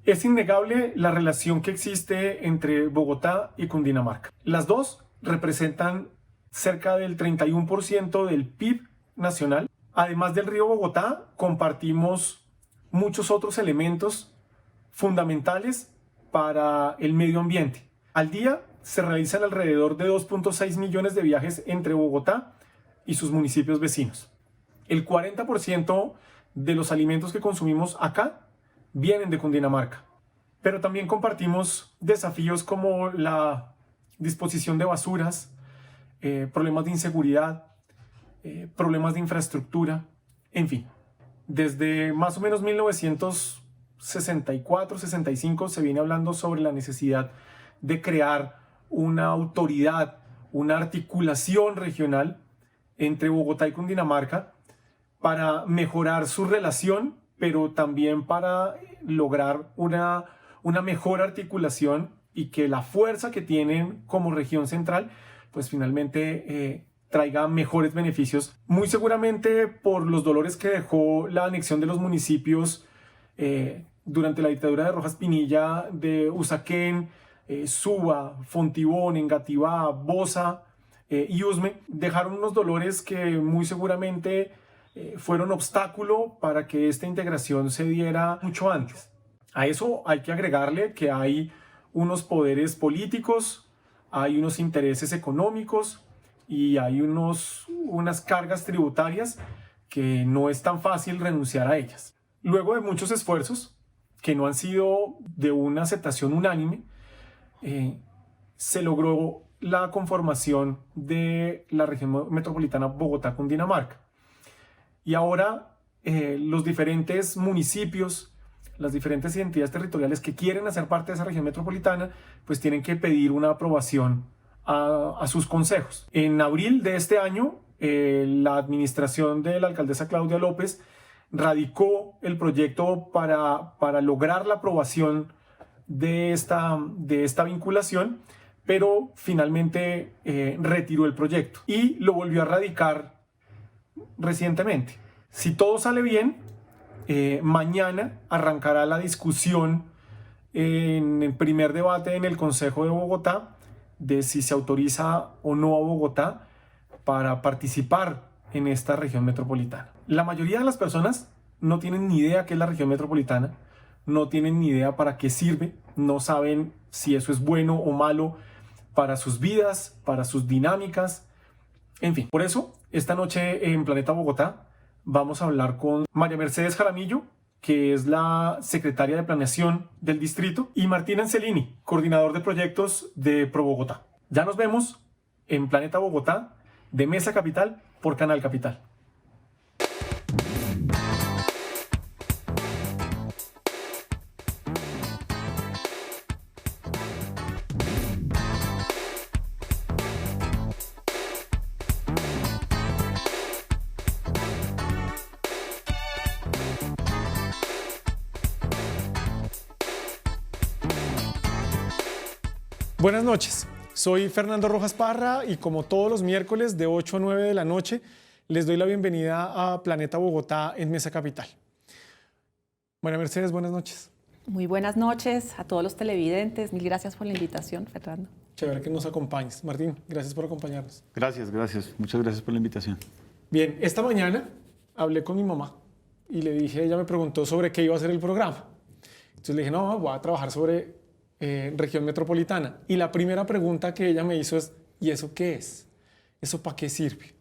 Es innegable la relación que existe entre Bogotá y Cundinamarca. Las dos representan cerca del 31% del PIB nacional. Además del río Bogotá, compartimos muchos otros elementos fundamentales para el medio ambiente. Al día se realizan alrededor de 2.6 millones de viajes entre Bogotá y sus municipios vecinos. El 40% de los alimentos que consumimos acá vienen de Cundinamarca. Pero también compartimos desafíos como la disposición de basuras, problemas de inseguridad, problemas de infraestructura, en fin. Desde más o menos 1964-65 se viene hablando sobre la necesidad de crear una autoridad, una articulación regional entre Bogotá y Cundinamarca para mejorar su relación, pero también para lograr una mejor articulación y que la fuerza que tienen como región central, pues finalmente traiga mejores beneficios. Muy seguramente por los dolores que dejó la anexión de los municipios durante la dictadura de Rojas Pinilla, de Usaquén, Suba, Fontibón, Engativá, Bosa y Usme, dejaron unos dolores que muy seguramente fueron obstáculo para que esta integración se diera mucho antes. A eso hay que agregarle que hay unos poderes políticos, hay unos intereses económicos y hay unas cargas tributarias que no es tan fácil renunciar a ellas. Luego de muchos esfuerzos, que no han sido de una aceptación unánime, se logró la conformación de la región metropolitana Bogotá-Cundinamarca. Y ahora los diferentes municipios, las diferentes identidades territoriales que quieren hacer parte de esa región metropolitana, pues tienen que pedir una aprobación a sus consejos. En abril de este año, la administración de la alcaldesa Claudia López radicó el proyecto para lograr la aprobación de esta vinculación, pero finalmente retiró el proyecto y lo volvió a radicar recientemente. Si todo sale bien, mañana arrancará la discusión en el primer debate en el Consejo de Bogotá de si se autoriza o no a Bogotá para participar en esta región metropolitana. La mayoría de las personas no tienen ni idea qué es la región metropolitana, no tienen ni idea para qué sirve, no saben si eso es bueno o malo para sus vidas, para sus dinámicas, en fin. Por eso, esta noche en Planeta Bogotá vamos a hablar con María Mercedes Jaramillo, que es la secretaria de Planeación del distrito, y Martín Ancelini, coordinador de proyectos de Pro Bogotá. Ya nos vemos en Planeta Bogotá, de Mesa Capital, por Canal Capital. Buenas noches, soy Fernando Rojas Parra y como todos los miércoles de 8 a 9 de la noche les doy la bienvenida a Planeta Bogotá en Mesa Capital. María Mercedes, buenas noches. Muy buenas noches a todos los televidentes. Mil gracias por la invitación, Fernando. Chévere que nos acompañes. Martín, gracias por acompañarnos. Gracias. Muchas gracias por la invitación. Bien, esta mañana hablé con mi mamá y le dije, ella me preguntó sobre qué iba a ser el programa. Entonces le dije, no, voy a trabajar sobre región metropolitana. Y la primera pregunta que ella me hizo es, ¿y eso qué es? ¿Eso para qué sirve?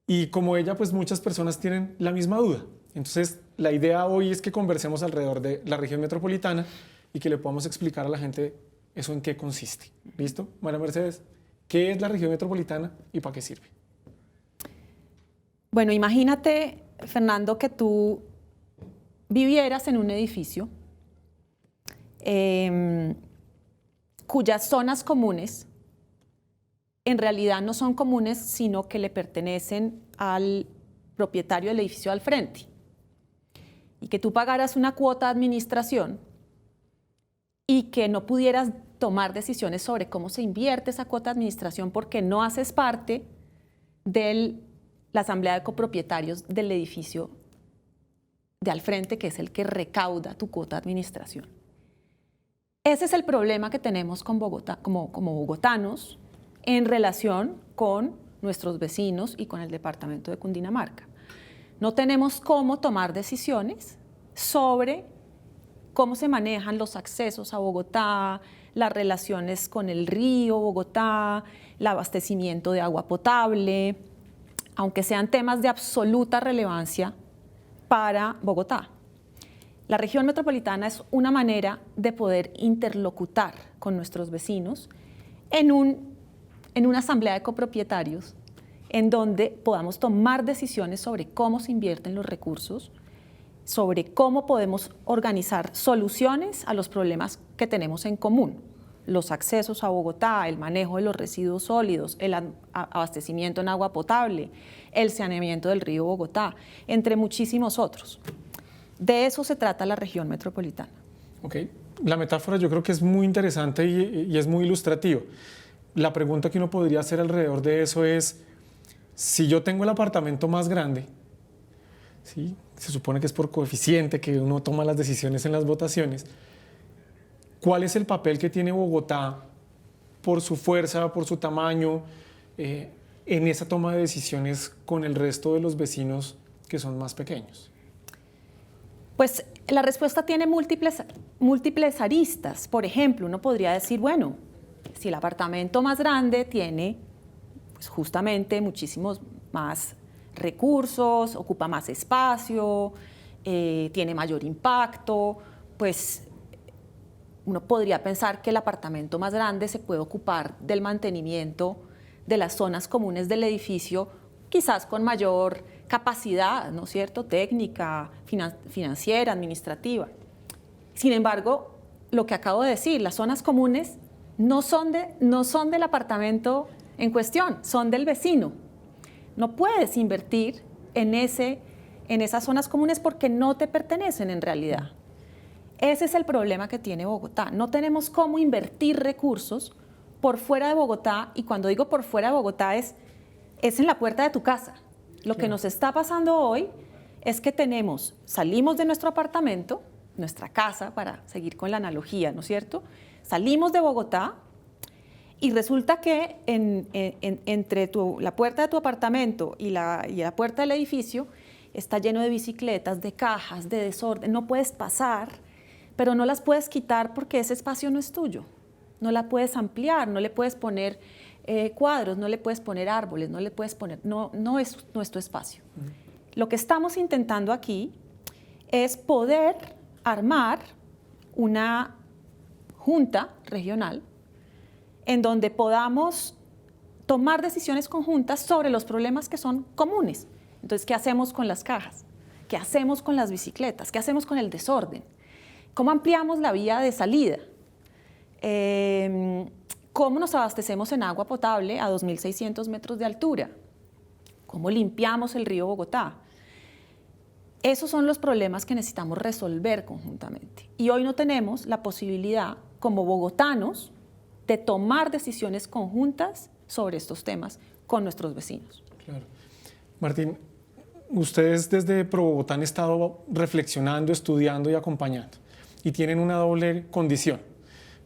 Y como ella, pues muchas personas tienen la misma duda. Entonces, la idea hoy es que conversemos alrededor de la región metropolitana y que le podamos explicar a la gente eso en qué consiste. ¿Listo? María Mercedes, ¿qué es la región metropolitana y para qué sirve? Bueno, imagínate, Fernando, que tú vivieras en un edificio cuyas zonas comunes en realidad no son comunes, sino que le pertenecen al propietario del edificio al frente. Y que tú pagaras una cuota de administración y que no pudieras tomar decisiones sobre cómo se invierte esa cuota de administración porque no haces parte de la asamblea de copropietarios del edificio de al frente, que es el que recauda tu cuota de administración. Ese es el problema que tenemos con Bogotá, como bogotanos en relación con nuestros vecinos y con el departamento de Cundinamarca. No tenemos cómo tomar decisiones sobre cómo se manejan los accesos a Bogotá, las relaciones con el río Bogotá, el abastecimiento de agua potable, aunque sean temas de absoluta relevancia para Bogotá. La región metropolitana es una manera de poder interlocutar con nuestros vecinos en una asamblea de copropietarios en donde podamos tomar decisiones sobre cómo se invierten los recursos, sobre cómo podemos organizar soluciones a los problemas que tenemos en común, los accesos a Bogotá, el manejo de los residuos sólidos, el abastecimiento en agua potable, el saneamiento del río Bogotá, entre muchísimos otros. De eso se trata la región metropolitana. Ok, la metáfora yo creo que es muy interesante y es muy ilustrativa. La pregunta que uno podría hacer alrededor de eso es, si yo tengo el apartamento más grande, ¿sí? Se supone que es por coeficiente que uno toma las decisiones en las votaciones, ¿cuál es el papel que tiene Bogotá por su fuerza, por su tamaño, en esa toma de decisiones con el resto de los vecinos que son más pequeños? Pues la respuesta tiene múltiples aristas. Por ejemplo, uno podría decir, bueno, si el apartamento más grande tiene pues justamente muchísimos más recursos, ocupa más espacio, tiene mayor impacto, pues uno podría pensar que el apartamento más grande se puede ocupar del mantenimiento de las zonas comunes del edificio, quizás con mayor capacidad, ¿no es cierto?, técnica, financiera, administrativa. Sin embargo, lo que acabo de decir, las zonas comunes no son del apartamento en cuestión, son del vecino. No puedes invertir en esas zonas comunes porque no te pertenecen en realidad. Ese es el problema que tiene Bogotá. No tenemos cómo invertir recursos por fuera de Bogotá, y cuando digo por fuera de Bogotá es en la puerta de tu casa. Lo que nos está pasando hoy es que salimos de nuestro apartamento, nuestra casa, para seguir con la analogía, ¿no es cierto? Salimos de Bogotá y resulta que entre la puerta de tu apartamento y la puerta del edificio está lleno de bicicletas, de cajas, de desorden. No puedes pasar, pero no las puedes quitar porque ese espacio no es tuyo. No la puedes ampliar, no le puedes poner cuadros, no le puedes poner árboles, no es tu espacio. Lo que estamos intentando aquí es poder armar una junta regional en donde podamos tomar decisiones conjuntas sobre los problemas que son comunes. Entonces, ¿qué hacemos con las cajas? ¿Qué hacemos con las bicicletas? ¿Qué hacemos con el desorden? ¿Cómo ampliamos la vía de salida? ¿Cómo nos abastecemos en agua potable a 2.600 metros de altura? ¿Cómo limpiamos el río Bogotá? Esos son los problemas que necesitamos resolver conjuntamente. Y hoy no tenemos la posibilidad, como bogotanos, de tomar decisiones conjuntas sobre estos temas con nuestros vecinos. Claro. Martín, ustedes desde Pro Bogotá han estado reflexionando, estudiando y acompañando, y tienen una doble condición.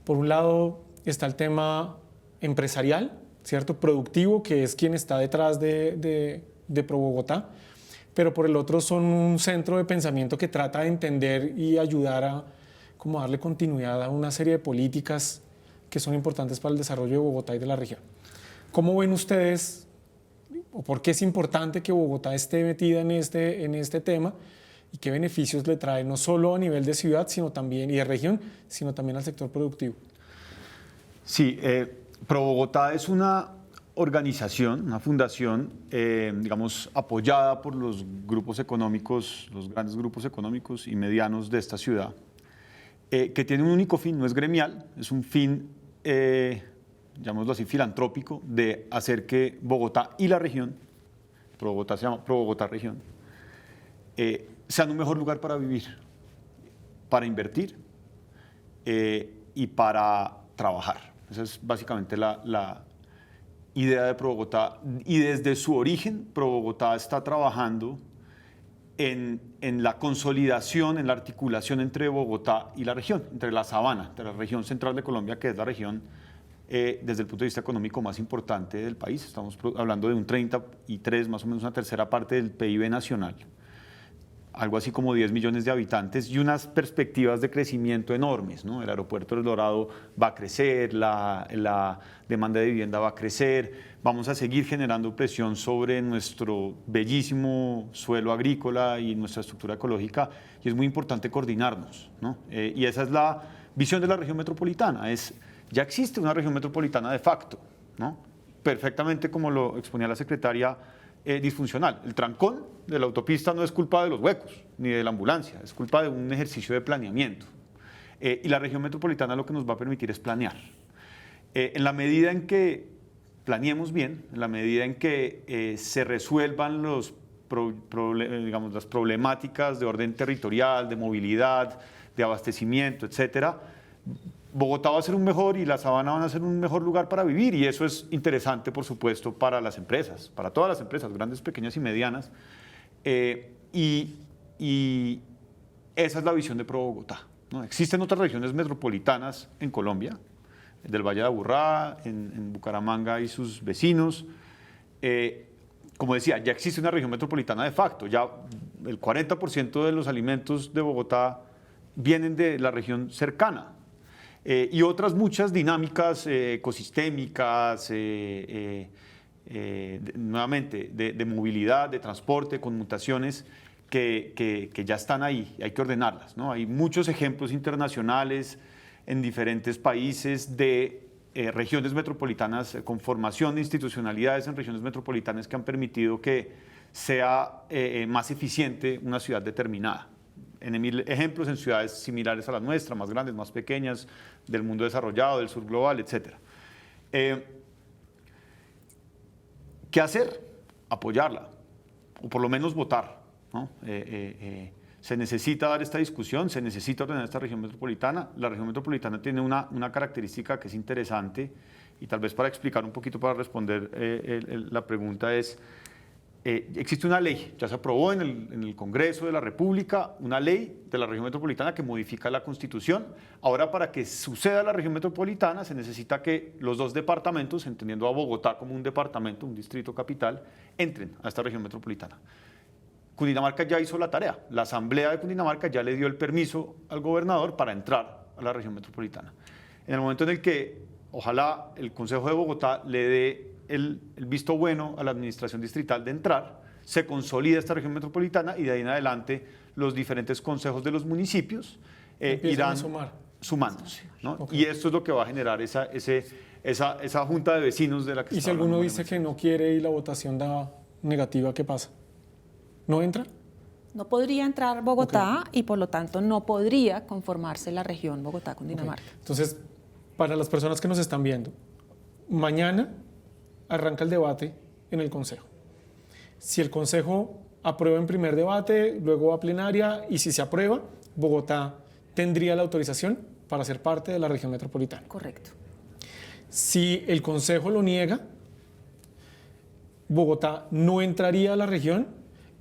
Por un lado está el tema empresarial, ¿cierto? Productivo, que es quien está detrás de Pro Bogotá, pero por el otro son un centro de pensamiento que trata de entender y ayudar a como darle continuidad a una serie de políticas que son importantes para el desarrollo de Bogotá y de la región. ¿Cómo ven ustedes, o por qué es importante que Bogotá esté metida en este tema, y qué beneficios le trae no solo a nivel de ciudad sino también, y de región, sino también al sector productivo? Sí, Pro Bogotá es una organización, una fundación, digamos, apoyada por los grupos económicos, los grandes grupos económicos y medianos de esta ciudad, que tiene un único fin, no es gremial, es un fin, llamémoslo así, filantrópico, de hacer que Bogotá y la región, Pro Bogotá se llama Pro Bogotá Región, sean un mejor lugar para vivir, para invertir y para trabajar. Esa es básicamente la idea de Pro Bogotá, y desde su origen Pro Bogotá está trabajando en la consolidación, en la articulación entre Bogotá y la región, entre la sabana, entre la región central de Colombia, que es la región desde el punto de vista económico más importante del país. Estamos hablando de un 33, más o menos una tercera parte del PIB nacional, algo así como 10 millones de habitantes y unas perspectivas de crecimiento enormes, ¿no? El aeropuerto del Dorado va a crecer, la demanda de vivienda va a crecer, vamos a seguir generando presión sobre nuestro bellísimo suelo agrícola y nuestra estructura ecológica, y es muy importante coordinarnos, ¿no? Y esa es la visión de la región metropolitana, ya existe una región metropolitana de facto, ¿no? Perfectamente, como lo exponía la secretaria, disfuncional. El trancón de la autopista no es culpa de los huecos ni de la ambulancia, es culpa de un ejercicio de planeamiento. Y la región metropolitana lo que nos va a permitir es planear. En la medida en que planeemos bien, en la medida en que se resuelvan las problemáticas de orden territorial, de movilidad, de abastecimiento, etcétera, Bogotá va a ser un mejor y la sabana van a ser un mejor lugar para vivir, y eso es interesante, por supuesto, para las empresas, para todas las empresas, grandes, pequeñas y medianas, y esa es la visión de Pro Bogotá, ¿no? Existen otras regiones metropolitanas en Colombia, del Valle de Aburrá, en Bucaramanga y sus vecinos. Como decía, ya existe una región metropolitana de facto, ya el 40% de los alimentos de Bogotá vienen de la región cercana. Y otras muchas dinámicas ecosistémicas, nuevamente, de movilidad, de transporte, conmutaciones que ya están ahí, y hay que ordenarlas, ¿no? Hay muchos ejemplos internacionales en diferentes países de regiones metropolitanas, con formación de institucionalidades en regiones metropolitanas que han permitido que sea más eficiente una ciudad determinada. En ejemplos en ciudades similares a la nuestra, más grandes, más pequeñas, del mundo desarrollado, del sur global, etc. ¿Qué hacer? Apoyarla, o por lo menos votar, ¿no? Se necesita dar esta discusión, se necesita ordenar esta región metropolitana. La región metropolitana tiene una característica que es interesante, y tal vez para explicar un poquito, para responder la pregunta es... existe una ley, ya se aprobó en el Congreso de la República, una ley de la región metropolitana que modifica la Constitución. Ahora, para que suceda la región metropolitana, se necesita que los dos departamentos, entendiendo a Bogotá como un departamento, un distrito capital, entren a esta región metropolitana. Cundinamarca ya hizo la tarea. La Asamblea de Cundinamarca ya le dio el permiso al gobernador para entrar a la región metropolitana. En el momento en el que, ojalá, el Consejo de Bogotá le dé el visto bueno a la administración distrital de entrar, se consolida esta región metropolitana, y de ahí en adelante los diferentes consejos de los municipios irán sumándose, ¿no? Okay. Y esto es lo que va a generar esa junta de vecinos de la que... ¿Y si alguno dice que no quiere y la votación da negativa, qué pasa? ¿No entra? No podría entrar Bogotá, okay, y por lo tanto no podría conformarse la región Bogotá-Cundinamarca. Okay. Entonces, para las personas que nos están viendo, mañana arranca el debate en el Consejo. Si el Consejo aprueba en primer debate, luego va a plenaria, y si se aprueba, Bogotá tendría la autorización para ser parte de la región metropolitana. Correcto. Si el Consejo lo niega, Bogotá no entraría a la región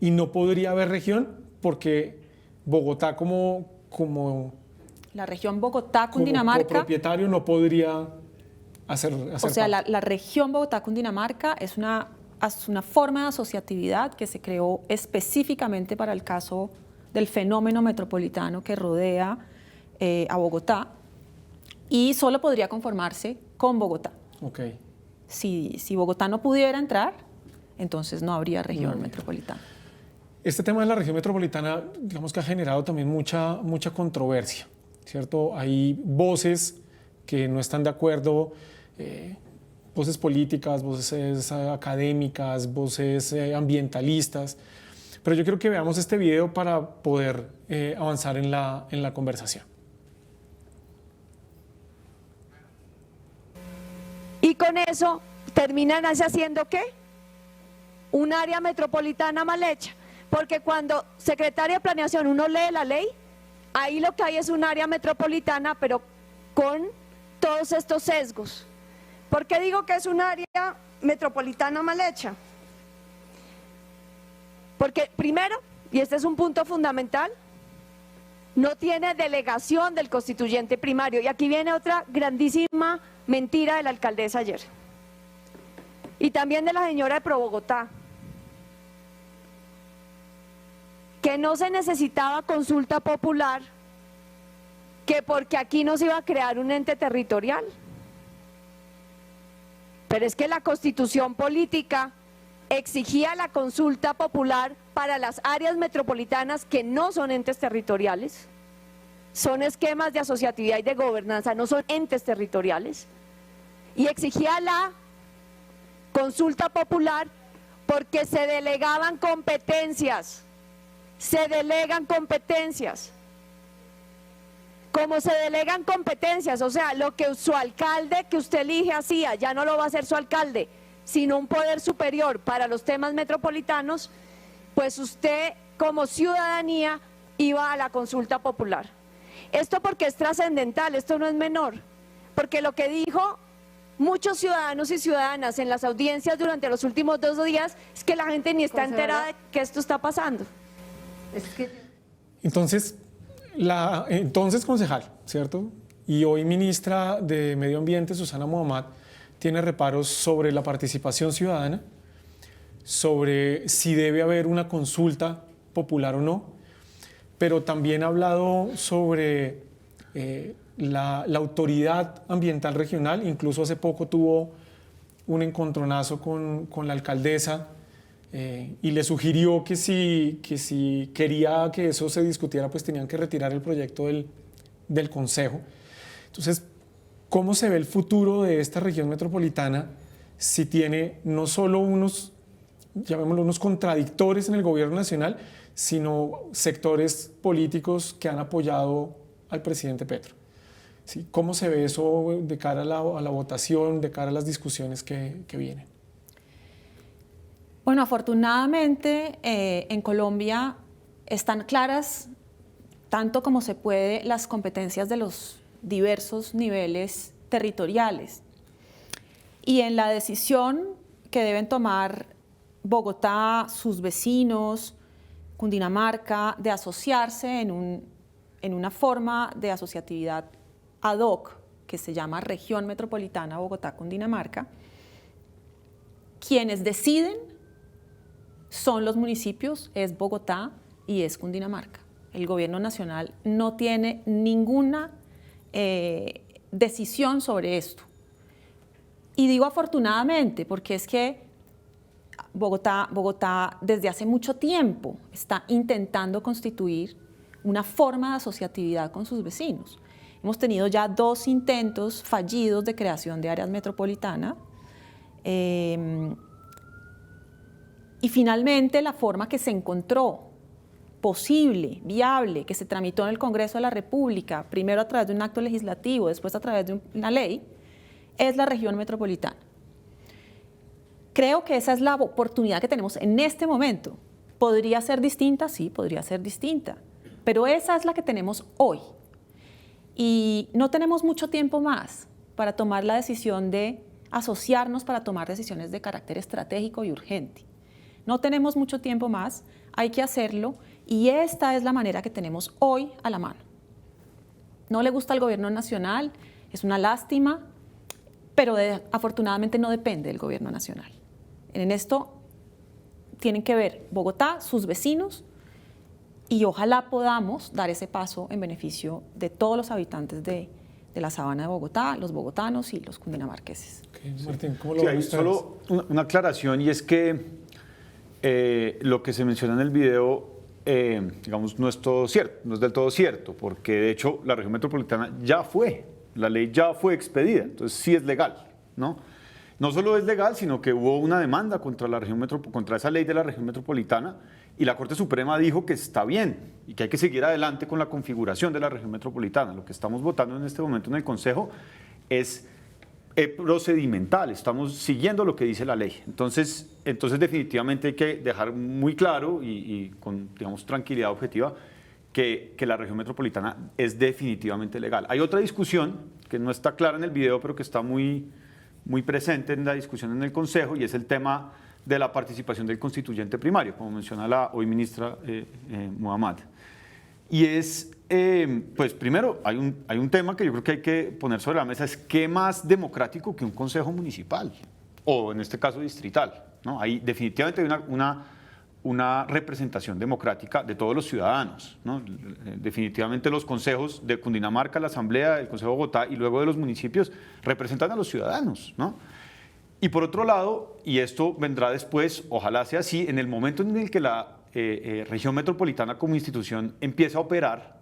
y no podría haber región, porque Bogotá como la región Bogotá-Cundinamarca, como propietario no podría hacer o sea, la región Bogotá-Cundinamarca es una forma de asociatividad que se creó específicamente para el caso del fenómeno metropolitano que rodea a Bogotá, y solo podría conformarse con Bogotá. Okay. Si Bogotá no pudiera entrar, entonces no habría región metropolitana. Este tema de la región metropolitana, digamos que ha generado también mucha controversia, ¿cierto? Hay voces que no están de acuerdo, voces políticas, voces académicas, voces ambientalistas, pero yo quiero que veamos este video para poder avanzar en la conversación. Y con eso terminan haciendo ¿qué? Un área metropolitana mal hecha, porque cuando Secretaría de Planeación uno lee la ley, ahí lo que hay es un área metropolitana, pero con todos estos sesgos. ¿Por qué digo que es un área metropolitana mal hecha? Porque primero y este es un punto fundamental, no tiene delegación del constituyente primario. Y aquí viene otra grandísima mentira de la alcaldesa ayer. Y también de la señora de Pro Bogotá. Que no se necesitaba consulta popular, que porque aquí no se iba a crear un ente territorial. Pero es que la Constitución política exigía la consulta popular para las áreas metropolitanas que no son entes territoriales, son esquemas de asociatividad y de gobernanza, no son entes territoriales, y exigía la consulta popular porque se delegaban competencias, se delegan competencias. Como se delegan competencias, o sea, lo que su alcalde que usted elige hacía, ya no lo va a hacer su alcalde, sino un poder superior para los temas metropolitanos, pues usted como ciudadanía iba a la consulta popular. Esto porque es trascendental, esto no es menor, porque lo que dijo muchos ciudadanos y ciudadanas en las audiencias durante los últimos 2 días es que la gente ni está enterada de que esto está pasando. Entonces, la entonces concejal, ¿cierto? Y hoy ministra de Medio Ambiente, Susana Muhammad, tiene reparos sobre la participación ciudadana, sobre si debe haber una consulta popular o no, pero también ha hablado sobre la autoridad ambiental regional. Incluso hace poco tuvo un encontronazo con la alcaldesa y le sugirió que si quería que eso se discutiera, pues tenían que retirar el proyecto del Consejo. Entonces, ¿cómo se ve el futuro de esta región metropolitana si tiene no solo unos, llamémoslo, unos contradictores en el gobierno nacional, sino sectores políticos que han apoyado al presidente Petro? ¿Sí? ¿Cómo se ve eso de cara a la votación, de cara a las discusiones que vienen? Bueno, afortunadamente en Colombia están claras tanto como se puede las competencias de los diversos niveles territoriales. Y en la decisión que deben tomar Bogotá, sus vecinos, Cundinamarca, de asociarse en una forma de asociatividad ad hoc que se llama Región Metropolitana Bogotá-Cundinamarca, quienes deciden son los municipios, es Bogotá y es Cundinamarca. El gobierno nacional no tiene ninguna decisión sobre esto. Y digo afortunadamente porque es que Bogotá desde hace mucho tiempo está intentando constituir una forma de asociatividad con sus vecinos. Hemos tenido ya 2 intentos fallidos de creación de áreas metropolitanas. Y finalmente la forma que se encontró posible, viable, que se tramitó en el Congreso de la República, primero a través de un acto legislativo, después a través de una ley, es la región metropolitana. Creo que esa es la oportunidad que tenemos en este momento. ¿Podría ser distinta? Sí, podría ser distinta, pero esa es la que tenemos hoy. Y no tenemos mucho tiempo más para tomar la decisión de asociarnos, para tomar decisiones de carácter estratégico y urgente. No tenemos mucho tiempo más, hay que hacerlo y esta es la manera que tenemos hoy a la mano. No le gusta al gobierno nacional, es una lástima, pero afortunadamente no depende del gobierno nacional. En esto tienen que ver Bogotá, sus vecinos, y ojalá podamos dar ese paso en beneficio de todos los habitantes de la sabana de Bogotá, los bogotanos y los cundinamarqueses. Okay, Martín, ¿cómo lo Sí, ven hay ustedes? solo una aclaración, y es que lo que se menciona en el video, digamos, no es todo cierto, no es del todo cierto, porque de hecho la región metropolitana la ley ya fue expedida, entonces sí es legal, ¿no? No solo es legal, sino que hubo una demanda contra contra esa ley de la región metropolitana, y la Corte Suprema dijo que está bien y que hay que seguir adelante con la configuración de la región metropolitana. Lo que estamos votando en este momento en el Consejo es procedimental, estamos siguiendo lo que dice la ley. Entonces definitivamente hay que dejar muy claro y con, digamos, tranquilidad objetiva que la región metropolitana es definitivamente legal. Hay otra discusión que no está clara en el video, pero que está muy presente en la discusión en el Consejo, y es el tema de la participación del constituyente primario, como menciona la hoy ministra Muhammad. Y es, pues primero, hay un tema que yo creo que hay que poner sobre la mesa, es qué más democrático que un consejo municipal, o en este caso distrital, ¿no? Ahí definitivamente hay una representación democrática de todos los ciudadanos, ¿no? Definitivamente los consejos de Cundinamarca, la Asamblea, el Consejo de Bogotá y luego de los municipios representan a los ciudadanos, ¿no? Y por otro lado, y esto vendrá después, ojalá sea así, en el momento en el que la región metropolitana como institución empieza a operar,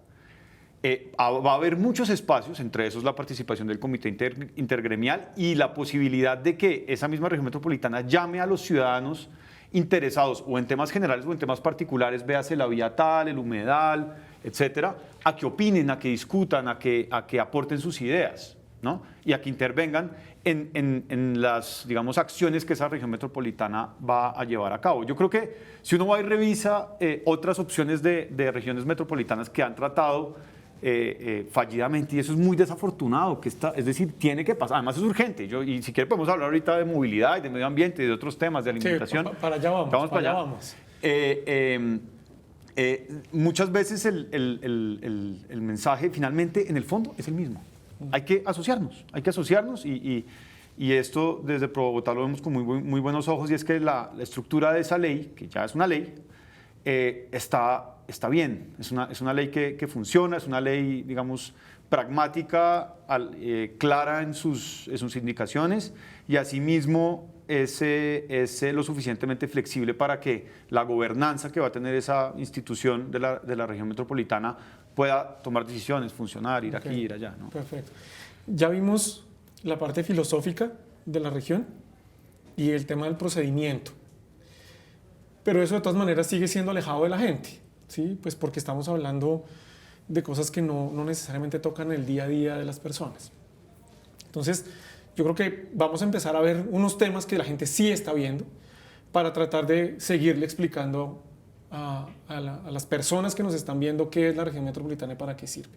va a haber muchos espacios, entre esos la participación del comité intergremial y la posibilidad de que esa misma región metropolitana llame a los ciudadanos interesados o en temas generales o en temas particulares, véase la vía tal, el humedal, etcétera, a que opinen, a que discutan, a que aporten sus ideas, ¿no? Y a que intervengan en las, digamos, acciones que esa región metropolitana va a llevar a cabo. Yo creo que si uno va y revisa otras opciones de regiones metropolitanas que han tratado fallidamente, y eso es muy desafortunado, es decir, tiene que pasar, además es urgente, y si quiere podemos hablar ahorita de movilidad, de medio ambiente, y de otros temas, de alimentación. Sí, para allá vamos, para allá vamos. Muchas veces el mensaje finalmente en el fondo es el mismo. Hay que asociarnos y esto desde Pro Bogotá lo vemos con muy buenos ojos, y es que la estructura de esa ley, que ya es una ley, está bien, es una ley que funciona, es una ley, digamos, pragmática, clara en sus indicaciones, y asimismo es lo suficientemente flexible para que la gobernanza que va a tener esa institución de la región metropolitana pueda tomar decisiones, funcionar, ir aquí, ir allá, ¿no? Perfecto. Ya vimos la parte filosófica de la región y el tema del procedimiento. Pero eso de todas maneras sigue siendo alejado de la gente, ¿sí? Pues porque estamos hablando de cosas que no necesariamente tocan el día a día de las personas. Entonces, yo creo que vamos a empezar a ver unos temas que la gente sí está viendo para tratar de seguirle explicando a las personas que nos están viendo qué es la región metropolitana y para qué sirve.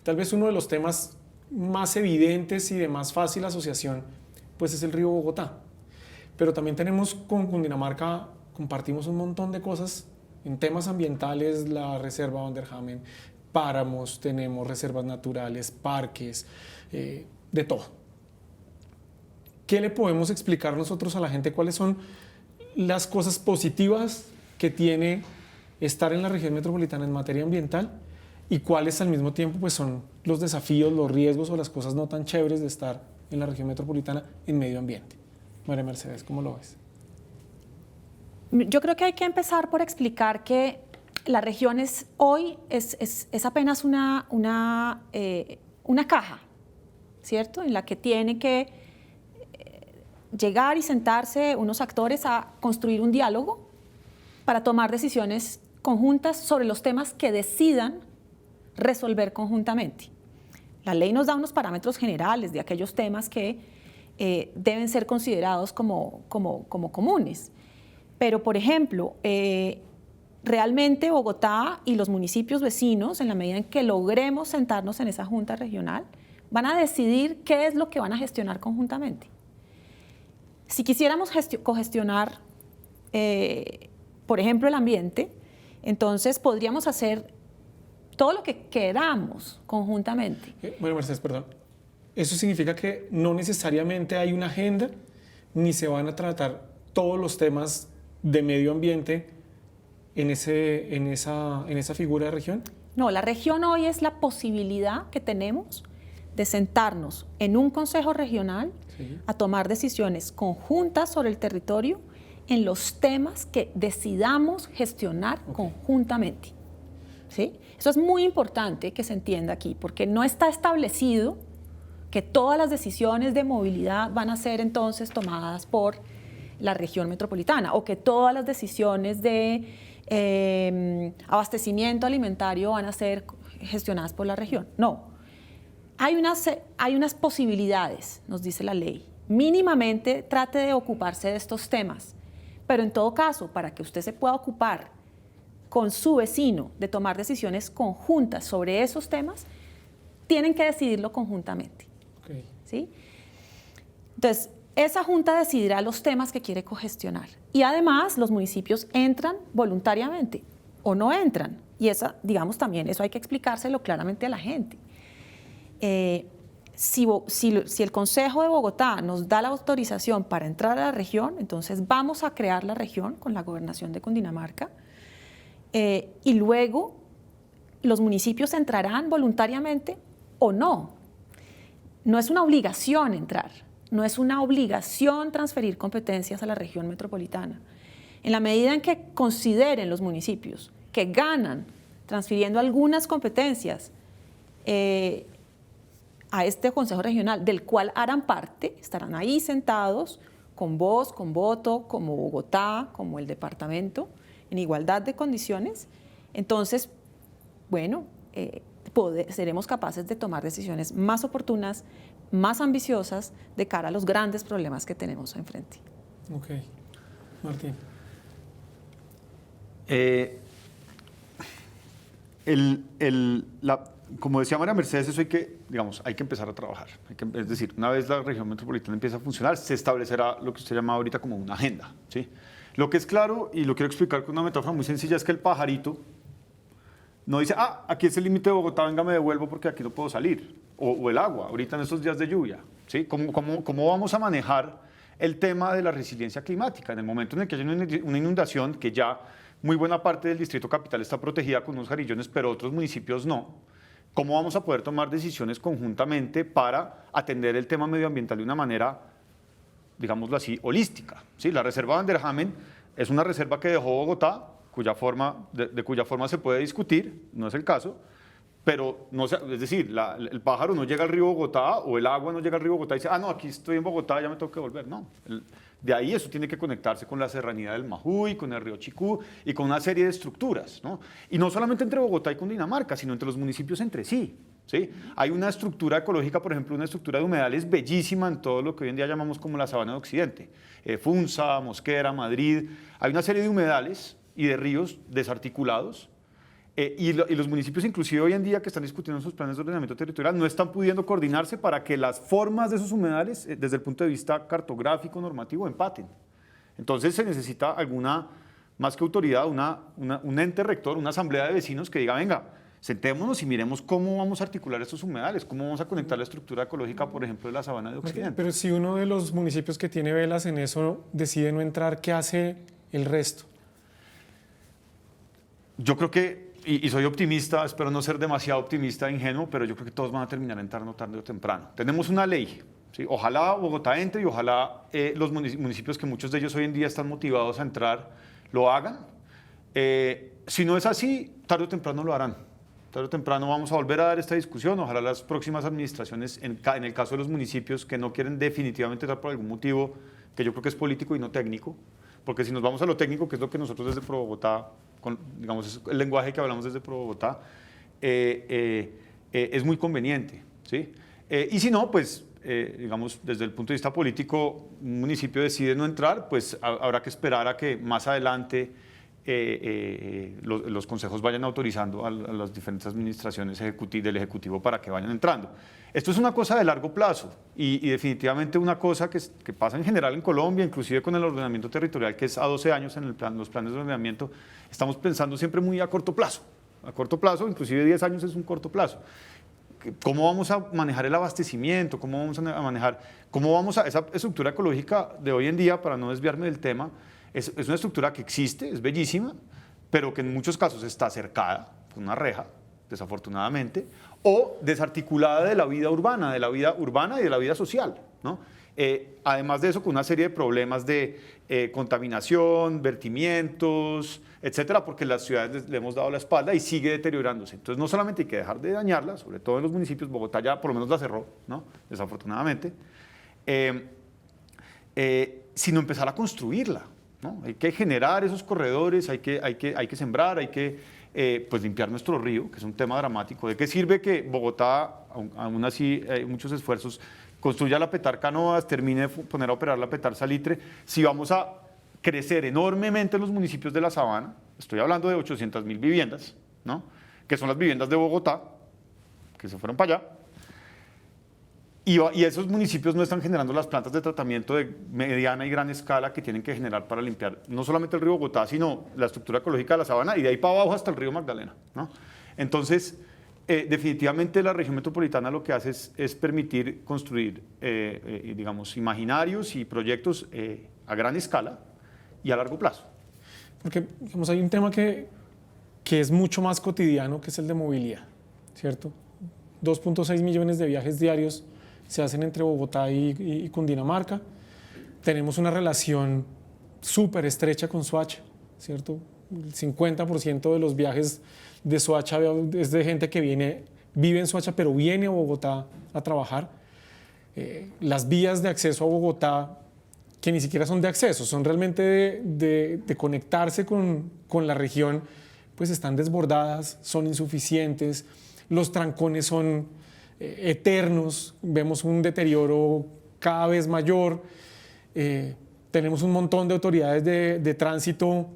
Tal vez uno de los temas más evidentes y de más fácil asociación pues es el río Bogotá. Pero también tenemos con Cundinamarca, compartimos un montón de cosas en temas ambientales, la reserva Vanderhamen, páramos, tenemos reservas naturales, parques, de todo. ¿Qué le podemos explicar nosotros a la gente? ¿Cuáles son las cosas positivas que tiene estar en la región metropolitana en materia ambiental y cuáles al mismo tiempo pues son los desafíos, los riesgos o las cosas no tan chéveres de estar en la región metropolitana en medio ambiente? María Mercedes, ¿cómo lo ves? Yo creo que hay que empezar por explicar que la región hoy es apenas una caja, ¿cierto? En la que tiene que llegar y sentarse unos actores a construir un diálogo para tomar decisiones conjuntas sobre los temas que decidan resolver conjuntamente. La ley nos da unos parámetros generales de aquellos temas que deben ser considerados como comunes. Pero, por ejemplo, realmente Bogotá y los municipios vecinos, en la medida en que logremos sentarnos en esa junta regional, van a decidir qué es lo que van a gestionar conjuntamente. Si quisiéramos cogestionar, por ejemplo, el ambiente, entonces podríamos hacer todo lo que queramos conjuntamente. Bueno, Mercedes, perdón. Eso significa que no necesariamente hay una agenda ni se van a tratar todos los temas de medio ambiente en esa figura de región. No, la región hoy es la posibilidad que tenemos de sentarnos en un consejo regional a tomar decisiones conjuntas sobre el territorio en los temas que decidamos gestionar conjuntamente. ¿Sí? Eso es muy importante que se entienda aquí, porque no está establecido que todas las decisiones de movilidad van a ser entonces tomadas por la región metropolitana o que todas las decisiones de abastecimiento alimentario van a ser gestionadas por la región. No. Hay unas posibilidades, nos dice la ley. Mínimamente trate de ocuparse de estos temas, pero en todo caso, para que usted se pueda ocupar con su vecino de tomar decisiones conjuntas sobre esos temas, tienen que decidirlo conjuntamente. Okay. ¿Sí? Entonces, esa junta decidirá los temas que quiere cogestionar. Y además los municipios entran voluntariamente o no entran. Y esa, digamos, también eso hay que explicárselo claramente a la gente. Si el Consejo de Bogotá nos da la autorización para entrar a la región, entonces vamos a crear la región con la gobernación de Cundinamarca, y luego los municipios entrarán voluntariamente o no. No es una obligación entrar, no es una obligación transferir competencias a la región metropolitana. En la medida en que consideren los municipios que ganan transfiriendo algunas competencias a este Consejo Regional, del cual harán parte, estarán ahí sentados con voz, con voto, como Bogotá, como el departamento, en igualdad de condiciones. Entonces, bueno, seremos capaces de tomar decisiones más oportunas, más ambiciosas de cara a los grandes problemas que tenemos enfrente. Ok. Martín. Como decía María Mercedes, eso hay que empezar a trabajar. Es decir, una vez la región metropolitana empieza a funcionar, se establecerá lo que usted llama ahorita como una agenda, ¿sí? Lo que es claro, y lo quiero explicar con una metáfora muy sencilla, es que el pajarito no dice, aquí es el límite de Bogotá, venga, me devuelvo porque aquí no puedo salir. O el agua, ahorita en estos días de lluvia, ¿sí? ¿Cómo vamos a manejar el tema de la resiliencia climática? En el momento en el que haya una inundación, que ya muy buena parte del Distrito Capital está protegida con unos jarillones, pero otros municipios no. ¿Cómo vamos a poder tomar decisiones conjuntamente para atender el tema medioambiental de una manera, digámoslo así, holística? ¿Sí? La reserva Van der Hamen es una reserva que dejó Bogotá, de cuya forma se puede discutir, no es el caso, pero no, es decir, el pájaro no llega al río Bogotá o el agua no llega al río Bogotá y dice, no, aquí estoy en Bogotá, ya me tengo que volver. No, de ahí eso tiene que conectarse con la serranía del Majuy, con el río Chicú y con una serie de estructuras, ¿no? Y no solamente entre Bogotá y Cundinamarca, sino entre los municipios entre sí, ¿sí? Hay una estructura ecológica, por ejemplo, una estructura de humedales bellísima en todo lo que hoy en día llamamos como la Sabana de Occidente, Funza, Mosquera, Madrid. Hay una serie de humedales y de ríos desarticulados, y los municipios inclusive hoy en día que están discutiendo sus planes de ordenamiento territorial no están pudiendo coordinarse para que las formas de esos humedales desde el punto de vista cartográfico, normativo, empaten. Entonces se necesita más que autoridad, un ente rector, una asamblea de vecinos que diga, venga, sentémonos y miremos cómo vamos a articular estos humedales, cómo vamos a conectar la estructura ecológica, por ejemplo, de la Sabana de Occidente. Pero si uno de los municipios que tiene velas en eso decide no entrar, ¿qué hace el resto? Yo creo que, y soy optimista, espero no ser demasiado optimista e ingenuo, pero yo creo que todos van a terminar entrando tarde o temprano. Tenemos una ley, ¿sí? Ojalá Bogotá entre y ojalá los municipios, que muchos de ellos hoy en día están motivados a entrar, lo hagan. Si no es así, tarde o temprano lo harán. Tarde o temprano vamos a volver a dar esta discusión. Ojalá las próximas administraciones, en el caso de los municipios que no quieren definitivamente entrar por algún motivo, que yo creo que es político y no técnico, porque si nos vamos a lo técnico, que es lo que nosotros desde Pro Bogotá, digamos, es el lenguaje que hablamos desde Pro Bogotá, es muy conveniente, ¿sí? Y si no, pues, digamos, desde el punto de vista político, un municipio decide no entrar, pues habrá que esperar a que más adelante los consejos vayan autorizando a las diferentes administraciones del Ejecutivo para que vayan entrando. Esto es una cosa de largo plazo y definitivamente una cosa que pasa en general en Colombia, inclusive con el ordenamiento territorial, que es a 12 años en los planes de ordenamiento. Estamos pensando siempre muy a corto plazo. A corto plazo, inclusive 10 años es un corto plazo. ¿Cómo vamos a manejar el abastecimiento? ¿Cómo vamos a manejar? Esa estructura ecológica de hoy en día, para no desviarme del tema, es una estructura que existe, es bellísima, pero que en muchos casos está cercada con una reja, desafortunadamente, o desarticulada de la vida urbana y de la vida social, ¿no? Además de eso, con una serie de problemas de contaminación, vertimientos, etcétera, porque las ciudades le hemos dado la espalda y sigue deteriorándose. Entonces, no solamente hay que dejar de dañarla, sobre todo en los municipios, Bogotá ya por lo menos la cerró, ¿no? Desafortunadamente, sino empezar a construirla, ¿no? Hay que generar esos corredores, hay que sembrar, hay que pues limpiar nuestro río, que es un tema dramático. ¿De qué sirve que Bogotá, aún así hay muchos esfuerzos, construya la Petar Canoas, termine de poner a operar la Petar Salitre, si vamos a crecer enormemente en los municipios de la Sabana? Estoy hablando de 800.000 viviendas, ¿no? Que son las viviendas de Bogotá, que se fueron para allá. Y esos municipios no están generando las plantas de tratamiento de mediana y gran escala que tienen que generar para limpiar no solamente el río Bogotá, sino la estructura ecológica de la sabana y de ahí para abajo hasta el río Magdalena, ¿no? Entonces, definitivamente la región metropolitana lo que hace es permitir construir, digamos, imaginarios y proyectos a gran escala y a largo plazo. Porque, digamos, hay un tema que es mucho más cotidiano, que es el de movilidad, ¿cierto? 2.6 millones de viajes diarios se hacen entre Bogotá y Cundinamarca. Tenemos una relación súper estrecha con Soacha, ¿cierto? El 50% de los viajes de Soacha es de gente que vive en Soacha, pero viene a Bogotá a trabajar. Las vías de acceso a Bogotá, que ni siquiera son de acceso, son realmente de conectarse con la región, pues están desbordadas, son insuficientes, los trancones son eternos, vemos un deterioro cada vez mayor, tenemos un montón de autoridades de tránsito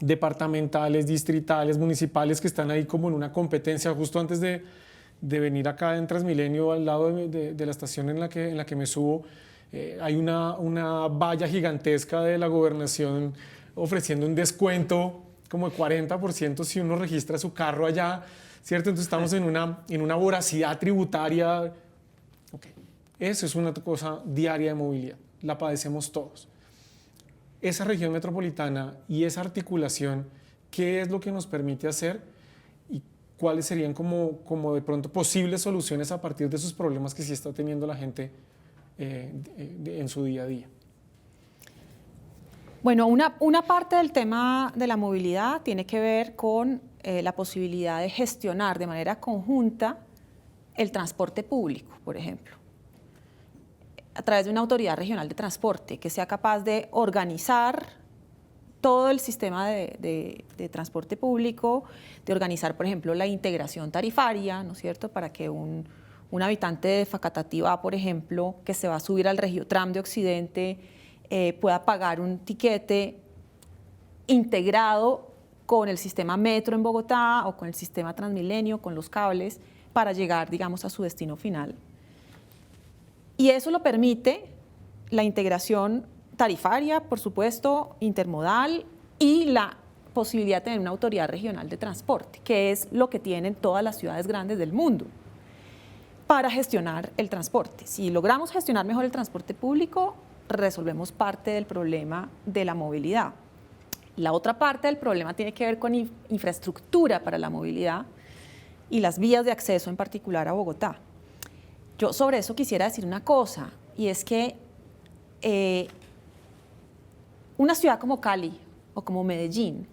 departamentales, distritales, municipales que están ahí como en una competencia. Justo antes de venir acá en Transmilenio, al lado de la estación en la que me subo, hay una valla gigantesca de la gobernación ofreciendo un descuento como de 40% si uno registra su carro allá, ¿cierto? Entonces estamos en una voracidad tributaria. Okay. Eso es una cosa diaria de movilidad, la padecemos todos. Esa región metropolitana y esa articulación, ¿qué es lo que nos permite hacer y cuáles serían como de pronto posibles soluciones a partir de esos problemas que sí está teniendo la gente en su día a día? Bueno, una parte del tema de la movilidad tiene que ver con la posibilidad de gestionar de manera conjunta el transporte público, por ejemplo, a través de una autoridad regional de transporte que sea capaz de organizar todo el sistema de transporte público, de organizar, por ejemplo, la integración tarifaria, ¿no es cierto?, para que un habitante de Facatativá, por ejemplo, que se va a subir al Regiotram de Occidente, pueda pagar un tiquete integrado con el sistema metro en Bogotá o con el sistema Transmilenio, con los cables, para llegar, digamos, a su destino final. Y eso lo permite la integración tarifaria, por supuesto, intermodal, y la posibilidad de tener una autoridad regional de transporte, que es lo que tienen todas las ciudades grandes del mundo, para gestionar el transporte. Si logramos gestionar mejor el transporte público, resolvemos parte del problema de la movilidad. La otra parte del problema tiene que ver con infraestructura para la movilidad y las vías de acceso, en particular a Bogotá. Yo sobre eso quisiera decir una cosa, y es que una ciudad como Cali o como Medellín,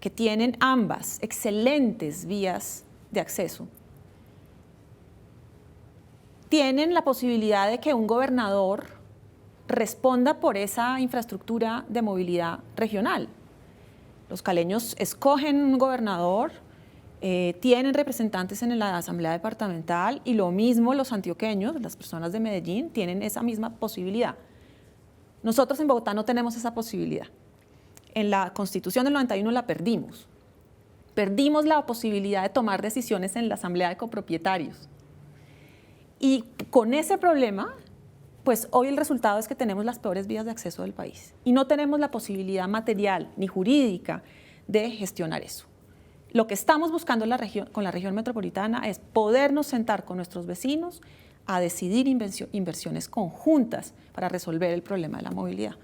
que tienen ambas excelentes vías de acceso, tienen la posibilidad de que un gobernador responda por esa infraestructura de movilidad regional. Los caleños escogen un gobernador, tienen representantes en la asamblea departamental, y lo mismo los antioqueños, las personas de Medellín, tienen esa misma posibilidad. Nosotros en Bogotá no tenemos esa posibilidad. En la Constitución del 91 la perdimos. Perdimos la posibilidad de tomar decisiones en la asamblea de copropietarios. Y con ese problema, pues hoy el resultado es que tenemos las peores vías de acceso del país y no tenemos la posibilidad material ni jurídica de gestionar eso. Lo que estamos buscando con la región metropolitana es podernos sentar con nuestros vecinos a decidir inversiones conjuntas para resolver el problema de la movilidad.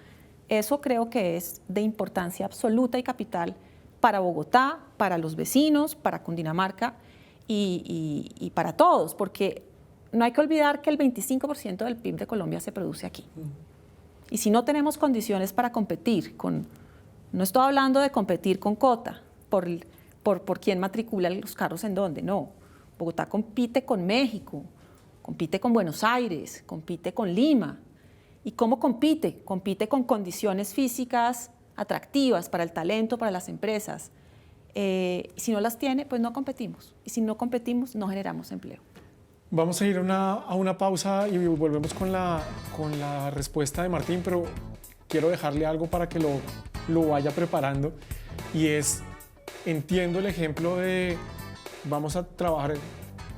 Eso creo que es de importancia absoluta y capital para Bogotá, para los vecinos, para Cundinamarca y para todos, porque no hay que olvidar que el 25% del PIB de Colombia se produce aquí. Y si no tenemos condiciones para competir no estoy hablando de competir con cota por quién matricula los carros en dónde, no. Bogotá compite con México, compite con Buenos Aires, compite con Lima. ¿Y cómo compite? Compite con condiciones físicas atractivas para el talento, para las empresas. Si no las tiene, pues no competimos. Y si no competimos, no generamos empleo. Vamos a ir a una pausa y volvemos con la respuesta de Martín, pero quiero dejarle algo para que lo vaya preparando, y es, entiendo el ejemplo de vamos a trabajar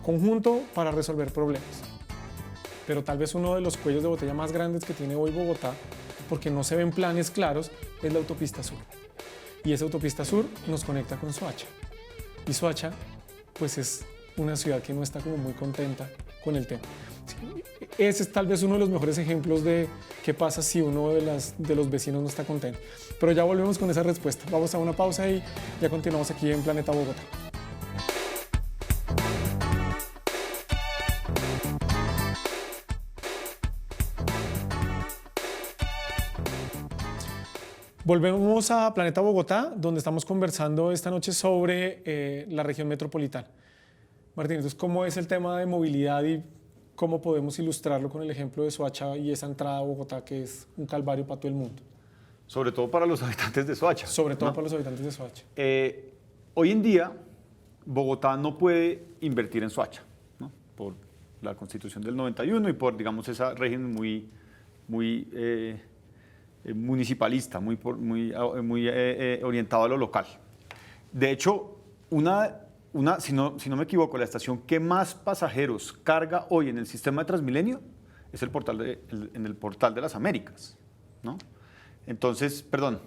conjunto para resolver problemas. Pero tal vez uno de los cuellos de botella más grandes que tiene hoy Bogotá, porque no se ven planes claros, es la autopista sur. Y esa autopista sur nos conecta con Soacha. Y Soacha, pues es una ciudad que no está como muy contenta con el tema. Sí, ese es tal vez uno de los mejores ejemplos de qué pasa si uno de los vecinos no está contento. Pero ya volvemos con esa respuesta. Vamos a una pausa y ya continuamos aquí en Planeta Bogotá. Volvemos a Planeta Bogotá, donde estamos conversando esta noche sobre la región metropolitana. Martín, entonces, ¿cómo es el tema de movilidad y cómo podemos ilustrarlo con el ejemplo de Soacha y esa entrada a Bogotá que es un calvario para todo el mundo? Sobre todo para los habitantes de Soacha. Sobre todo para los habitantes de Soacha. Hoy en día, Bogotá no puede invertir en Soacha, ¿no? Por la Constitución del 91 y por, digamos, ese régimen muy municipalista, muy orientado a lo local. De hecho, si no me equivoco, la estación que más pasajeros carga hoy en el sistema de Transmilenio es el portal de las Américas, ¿no? Entonces, perdón,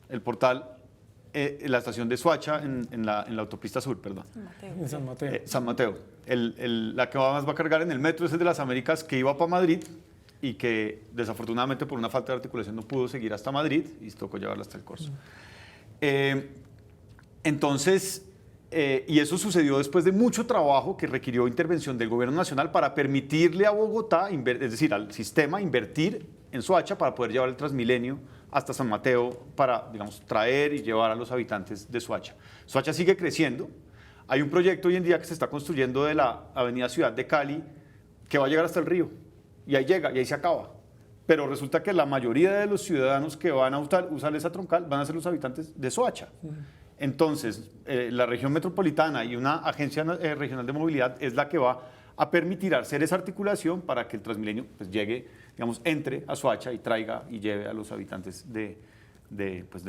la estación de Soacha en la autopista sur, perdón. En San Mateo. San Mateo. La que más va a cargar en el metro es el de las Américas, que iba para Madrid y que desafortunadamente por una falta de articulación no pudo seguir hasta Madrid y tocó llevarla hasta el Corso. Entonces, y eso sucedió después de mucho trabajo que requirió intervención del gobierno nacional para permitirle a Bogotá, es decir, al sistema, invertir en Soacha para poder llevar el Transmilenio hasta San Mateo para, digamos, traer y llevar a los habitantes de Soacha. Soacha sigue creciendo. Hay un proyecto hoy en día que se está construyendo de la avenida Ciudad de Cali que va a llegar hasta el río. Y ahí llega, y ahí se acaba. Pero resulta que la mayoría de los ciudadanos que van a usar esa troncal van a ser los habitantes de Soacha. Entonces, la región metropolitana y una agencia regional de movilidad es la que va a permitir hacer esa articulación para que el Transmilenio pues, llegue, digamos, entre a Soacha y traiga y lleve a los habitantes del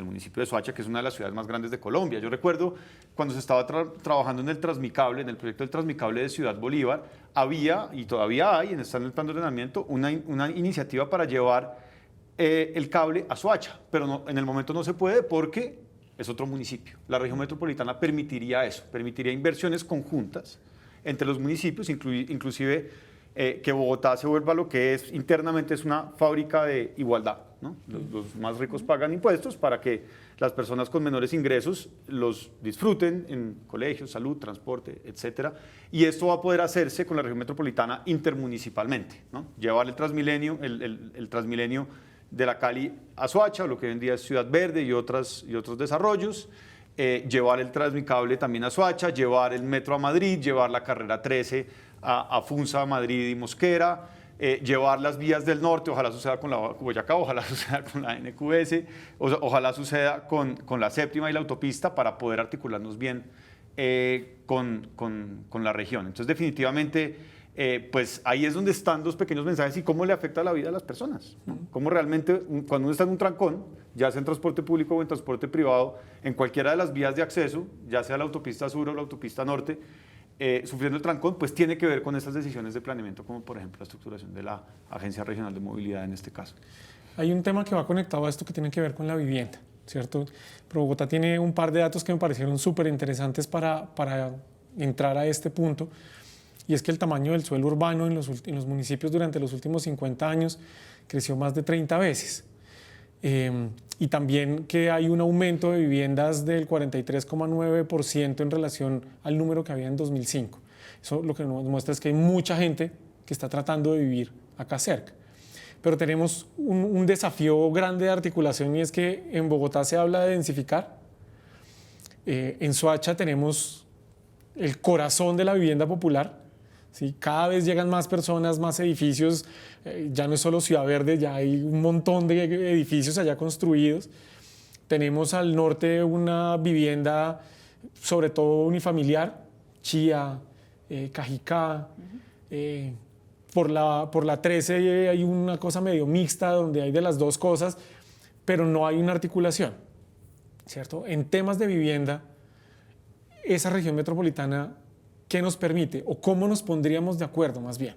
municipio de Soacha, que es una de las ciudades más grandes de Colombia. Yo recuerdo cuando se estaba trabajando en el Transmicable, en el proyecto del Transmicable de Ciudad Bolívar, había, y todavía hay, está en el plan de ordenamiento, una iniciativa para llevar el cable a Soacha, pero no, en el momento no se puede porque es otro municipio. La región metropolitana permitiría eso, permitiría inversiones conjuntas entre los municipios, inclusive que Bogotá se vuelva lo que es internamente es una fábrica de igualdad, ¿no? Los más ricos pagan impuestos para que las personas con menores ingresos los disfruten en colegios, salud, transporte, etcétera. Y esto va a poder hacerse con la región metropolitana intermunicipalmente, ¿no? Llevar el Transmilenio, el Transmilenio de la Cali a Soacha, lo que hoy en día es Ciudad Verde y otros desarrollos, llevar el Transmicable también a Soacha, llevar el metro a Madrid, llevar la carrera 13 a Funza, Madrid y Mosquera, llevar las vías del norte, ojalá suceda con la Boyacá, ojalá suceda con la NQS, ojalá suceda con la séptima y la autopista para poder articularnos bien con la región. Entonces, definitivamente, pues ahí es donde están los pequeños mensajes y cómo le afecta la vida a las personas, ¿no? Cómo realmente, cuando uno está en un trancón, ya sea en transporte público o en transporte privado, en cualquiera de las vías de acceso, ya sea la autopista sur o la autopista norte, sufriendo el trancón, pues tiene que ver con estas decisiones de planeamiento, como por ejemplo la estructuración de la Agencia Regional de Movilidad en este caso. Hay un tema que va conectado a esto que tiene que ver con la vivienda, ¿cierto? Pero Bogotá tiene un par de datos que me parecieron súper interesantes para entrar a este punto, y es que el tamaño del suelo urbano en los municipios durante los últimos 50 años creció más de 30 veces. Y también que hay un aumento de viviendas del 43,9% en relación al número que había en 2005. Eso lo que nos muestra es que hay mucha gente que está tratando de vivir acá cerca. Pero tenemos un desafío grande de articulación y es que en Bogotá se habla de densificar. En Soacha tenemos el corazón de la vivienda popular. ¿Sí? Cada vez llegan más personas, más edificios, ya no es solo Ciudad Verde, ya hay un montón de edificios allá construidos. Tenemos al norte una vivienda, sobre todo unifamiliar, Chía, Cajicá. Por la 13 hay una cosa medio mixta donde hay de las dos cosas, pero no hay una articulación, ¿cierto? En temas de vivienda, esa región metropolitana ¿qué nos permite? ¿O cómo nos pondríamos de acuerdo más bien?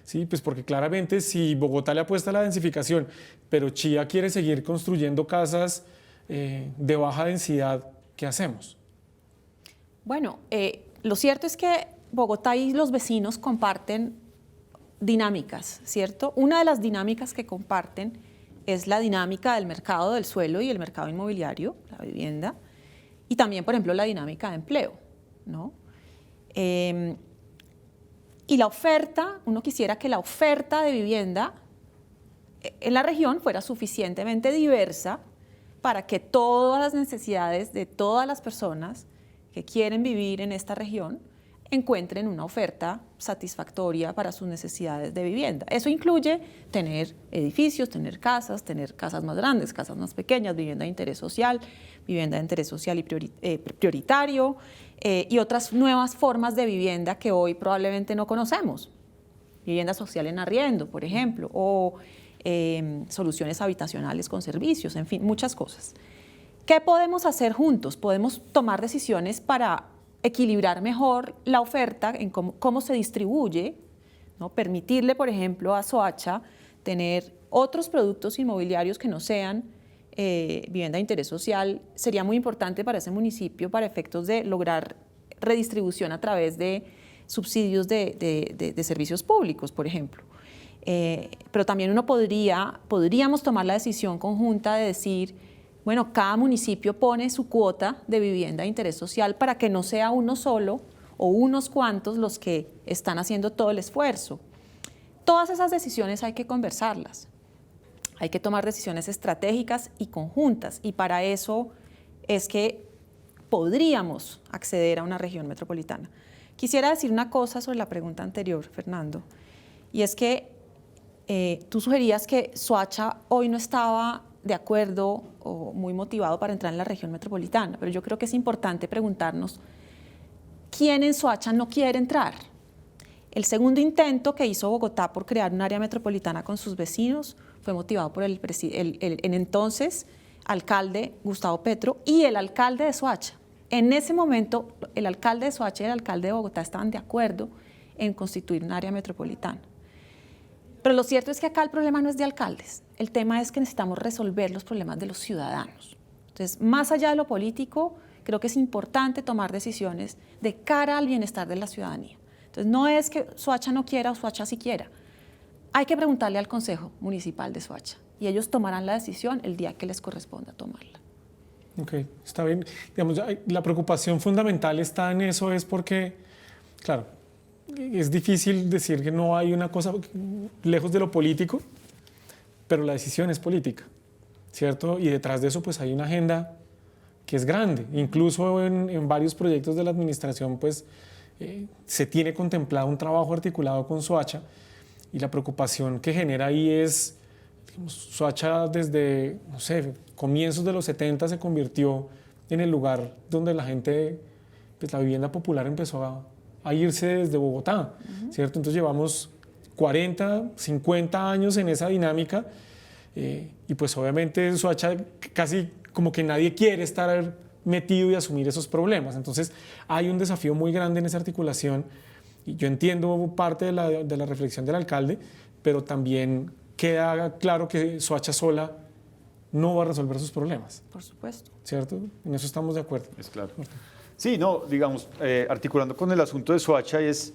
Sí, pues porque claramente si Bogotá le apuesta a la densificación, pero Chía quiere seguir construyendo casas de baja densidad, ¿qué hacemos? Bueno, lo cierto es que Bogotá y los vecinos comparten dinámicas, ¿cierto? Una de las dinámicas que comparten es la dinámica del mercado del suelo y el mercado inmobiliario, la vivienda, y también, por ejemplo, la dinámica de empleo, ¿no? Y la oferta, uno quisiera que la oferta de vivienda en la región fuera suficientemente diversa para que todas las necesidades de todas las personas que quieren vivir en esta región encuentren una oferta satisfactoria para sus necesidades de vivienda. Eso incluye tener edificios, tener casas más grandes, casas más pequeñas, vivienda de interés social y prioritario, y otras nuevas formas de vivienda que hoy probablemente no conocemos. Vivienda social en arriendo, por ejemplo, o soluciones habitacionales con servicios, en fin, muchas cosas. ¿Qué podemos hacer juntos? Podemos tomar decisiones para equilibrar mejor la oferta en cómo se distribuye, ¿no? Permitirle, por ejemplo, a Soacha tener otros productos inmobiliarios que no sean vivienda de interés social, sería muy importante para ese municipio para efectos de lograr redistribución a través de subsidios de servicios públicos, por ejemplo. Pero también podríamos tomar la decisión conjunta de decir, bueno, cada municipio pone su cuota de vivienda de interés social para que no sea uno solo o unos cuantos los que están haciendo todo el esfuerzo. Todas esas decisiones hay que conversarlas. Hay que tomar decisiones estratégicas y conjuntas, y para eso es que podríamos acceder a una región metropolitana. Quisiera decir una cosa sobre la pregunta anterior, Fernando, y es que tú sugerías que Soacha hoy no estaba de acuerdo o muy motivado para entrar en la región metropolitana, pero yo creo que es importante preguntarnos quién en Soacha no quiere entrar. El segundo intento que hizo Bogotá por crear un área metropolitana con sus vecinos fue motivado por el entonces alcalde Gustavo Petro y el alcalde de Soacha. En ese momento, el alcalde de Soacha y el alcalde de Bogotá estaban de acuerdo en constituir un área metropolitana. Pero lo cierto es que acá el problema no es de alcaldes, el tema es que necesitamos resolver los problemas de los ciudadanos. Entonces, más allá de lo político, creo que es importante tomar decisiones de cara al bienestar de la ciudadanía. Entonces, no es que Soacha no quiera o Soacha sí quiera. Hay que preguntarle al Consejo Municipal de Soacha y ellos tomarán la decisión el día que les corresponda tomarla. Ok, está bien. Digamos, la preocupación fundamental está en eso, es porque, claro, es difícil decir que no hay una cosa lejos de lo político, pero la decisión es política, ¿cierto? Y detrás de eso pues hay una agenda que es grande. Incluso en varios proyectos de la administración pues se tiene contemplado un trabajo articulado con Soacha, y la preocupación que genera ahí es, digamos, Soacha desde, no sé, comienzos de los 70 se convirtió en el lugar donde la gente, pues la vivienda popular empezó a irse desde Bogotá, ¿cierto? Entonces llevamos 40, 50 años en esa dinámica, y pues obviamente Soacha casi como que nadie quiere estar metido y asumir esos problemas. Entonces hay un desafío muy grande en esa articulación, y yo entiendo parte de la reflexión del alcalde, pero también queda claro que Soacha sola no va a resolver sus problemas. Por supuesto. ¿Cierto? En eso estamos de acuerdo. Es claro. Sí, no, digamos, articulando con el asunto de Soacha, es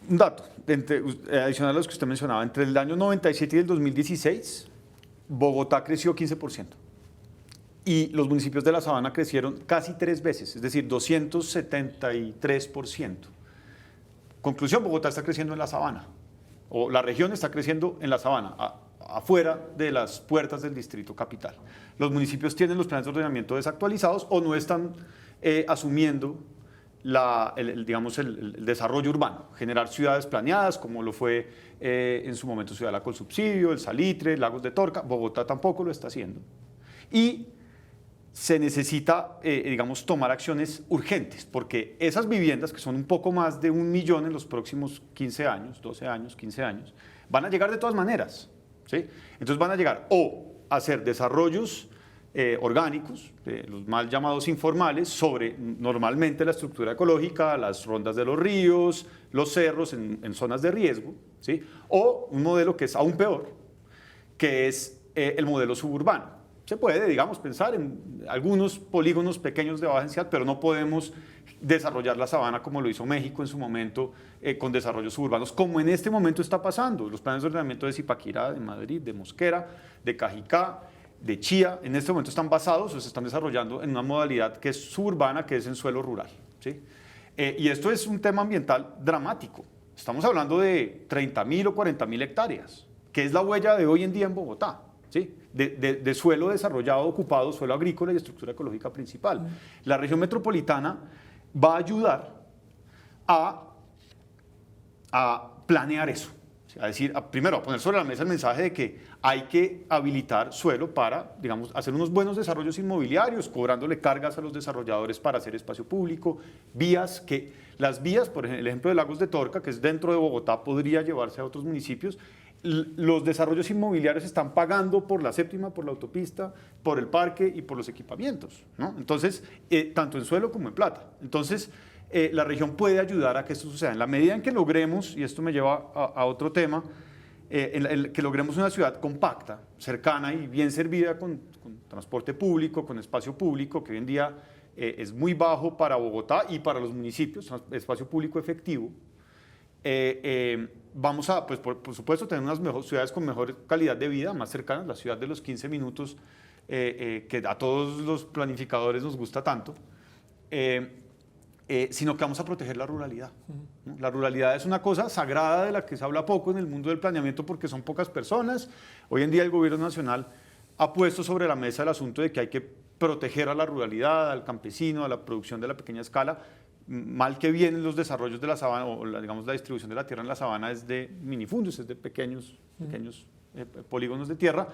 un dato adicional a los que usted mencionaba. Entre el año 97 y el 2016, Bogotá creció 15%. Y los municipios de la Sabana crecieron casi 3 veces, es decir, 273%. Conclusión, Bogotá está creciendo en la Sabana, o la región está creciendo en la Sabana, afuera de las puertas del distrito capital. Los municipios tienen los planes de ordenamiento desactualizados o no están asumiendo el desarrollo urbano, generar ciudades planeadas, como lo fue en su momento Ciudad La Colsubsidio, El Salitre, Lagos de Torca. Bogotá tampoco lo está haciendo. Y se necesita, tomar acciones urgentes, porque esas viviendas, que son un poco más de 1 millón en los próximos 15 años, 12 años, 15 años, van a llegar de todas maneras, ¿sí? Entonces van a llegar o a ser desarrollos orgánicos, los mal llamados informales, sobre normalmente la estructura ecológica, las rondas de los ríos, los cerros en zonas de riesgo, ¿sí? O un modelo que es aún peor, que es el modelo suburbano. Se puede, digamos, pensar en algunos polígonos pequeños de baja densidad, pero no podemos desarrollar la sabana como lo hizo México en su momento con desarrollos suburbanos, como en este momento está pasando. Los planes de ordenamiento de Zipaquirá, de Madrid, de Mosquera, de Cajicá, de Chía, en este momento están basados o se están desarrollando en una modalidad que es suburbana, que es en suelo rural, ¿sí? Y esto es un tema ambiental dramático. Estamos hablando de 30.000 o 40.000 hectáreas, que es la huella de hoy en día en Bogotá, ¿sí? De suelo desarrollado, ocupado, suelo agrícola y estructura ecológica principal. La región metropolitana va a ayudar a planear eso. A decir, primero, a poner sobre la mesa el mensaje de que hay que habilitar suelo para, digamos, hacer unos buenos desarrollos inmobiliarios, cobrándole cargas a los desarrolladores para hacer espacio público, vías que, las vías, por ejemplo, el ejemplo de Lagos de Torca, que es dentro de Bogotá, podría llevarse a otros municipios. Los desarrollos inmobiliarios están pagando por la séptima, por la autopista, por el parque y por los equipamientos, ¿no? Entonces, tanto en suelo como en plata. Entonces, la región puede ayudar a que esto suceda. En la medida en que logremos, y esto me lleva a otro tema, que logremos una ciudad compacta, cercana y bien servida con transporte público, con espacio público, que hoy en día es muy bajo para Bogotá y para los municipios, espacio público efectivo. Vamos a, pues por supuesto, tener unas ciudades con mejor calidad de vida, más cercanas, la ciudad de los 15 minutos, que a todos los planificadores nos gusta tanto, sino que vamos a proteger la ruralidad, ¿no? La ruralidad es una cosa sagrada de la que se habla poco en el mundo del planeamiento porque son pocas personas. Hoy en día el gobierno nacional ha puesto sobre la mesa el asunto de que hay que proteger a la ruralidad, al campesino, a la producción de la pequeña escala. Mal que bien los desarrollos de la sabana, o digamos la distribución de la tierra en la sabana es de minifundios, es de pequeños polígonos de tierra,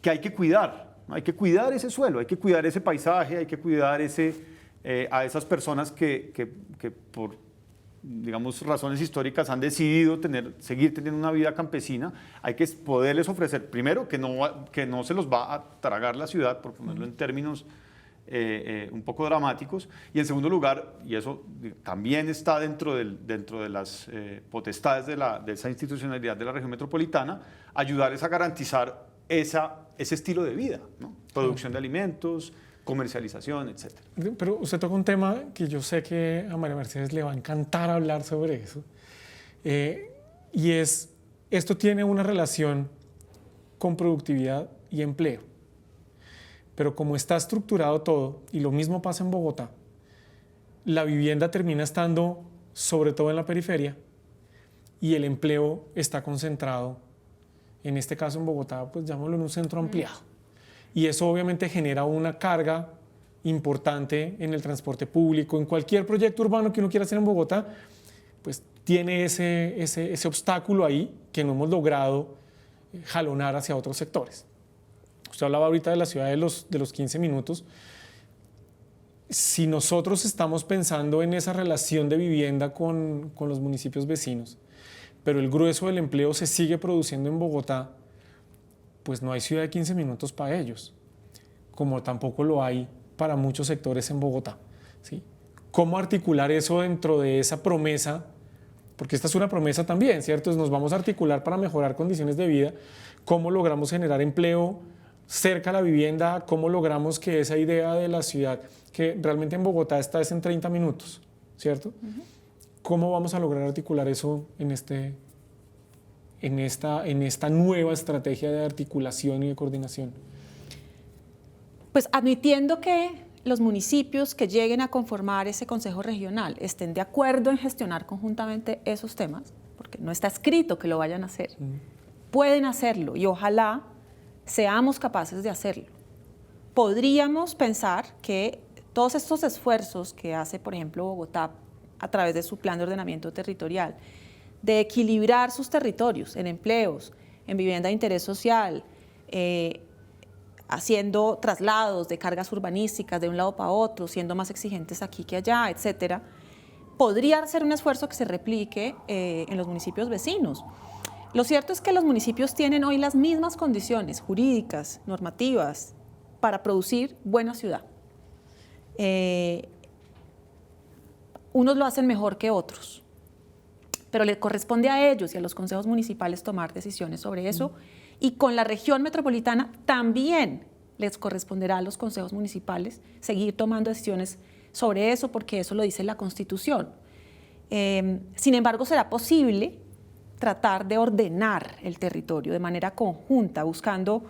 que hay que cuidar, ¿no? Hay que cuidar ese suelo, hay que cuidar ese paisaje, hay que cuidar a esas personas que por, digamos, razones históricas han decidido seguir teniendo una vida campesina. Hay que poderles ofrecer, primero, que no se los va a tragar la ciudad, por ponerlo en términos un poco dramáticos, y en segundo lugar, y eso también está dentro de las potestades de esa institucionalidad de la región metropolitana, ayudarles a garantizar ese estilo de vida, ¿no? Producción de alimentos, comercialización, etc. Pero usted toca un tema que yo sé que a María Mercedes le va a encantar hablar sobre eso, y esto tiene una relación con productividad y empleo. Pero como está estructurado todo, y lo mismo pasa en Bogotá, la vivienda termina estando sobre todo en la periferia y el empleo está concentrado, en este caso en Bogotá, pues llamémoslo en un centro ampliado. Y eso obviamente genera una carga importante en el transporte público, en cualquier proyecto urbano que uno quiera hacer en Bogotá, pues tiene ese obstáculo ahí que no hemos logrado jalonar hacia otros sectores. Usted hablaba ahorita de la ciudad de los 15 minutos. Si nosotros estamos pensando en esa relación de vivienda con los municipios vecinos, pero el grueso del empleo se sigue produciendo en Bogotá, pues no hay ciudad de 15 minutos para ellos, como tampoco lo hay para muchos sectores en Bogotá, ¿sí? ¿Cómo articular eso dentro de esa promesa? Porque esta es una promesa también, ¿cierto? Nos vamos a articular para mejorar condiciones de vida. ¿Cómo logramos generar empleo cerca a la vivienda? ¿Cómo logramos que esa idea de la ciudad, que realmente en Bogotá está es en 30 minutos, ¿cierto? ¿Cómo vamos a lograr articular eso en esta nueva estrategia de articulación y de coordinación? Pues admitiendo que los municipios que lleguen a conformar ese consejo regional estén de acuerdo en gestionar conjuntamente esos temas, porque no está escrito que lo vayan a hacer, pueden hacerlo y ojalá seamos capaces de hacerlo. Podríamos pensar que todos estos esfuerzos que hace, por ejemplo, Bogotá a través de su plan de ordenamiento territorial, de equilibrar sus territorios en empleos, en vivienda de interés social, haciendo traslados de cargas urbanísticas de un lado para otro, siendo más exigentes aquí que allá, etcétera, podría ser un esfuerzo que se replique en los municipios vecinos. Lo cierto es que los municipios tienen hoy las mismas condiciones jurídicas, normativas, para producir buena ciudad. Unos lo hacen mejor que otros, pero le corresponde a ellos y a los consejos municipales tomar decisiones sobre eso, y con la región metropolitana también les corresponderá a los consejos municipales seguir tomando decisiones sobre eso, porque eso lo dice la Constitución. Sin embargo, será posible tratar de ordenar el territorio de manera conjunta, buscando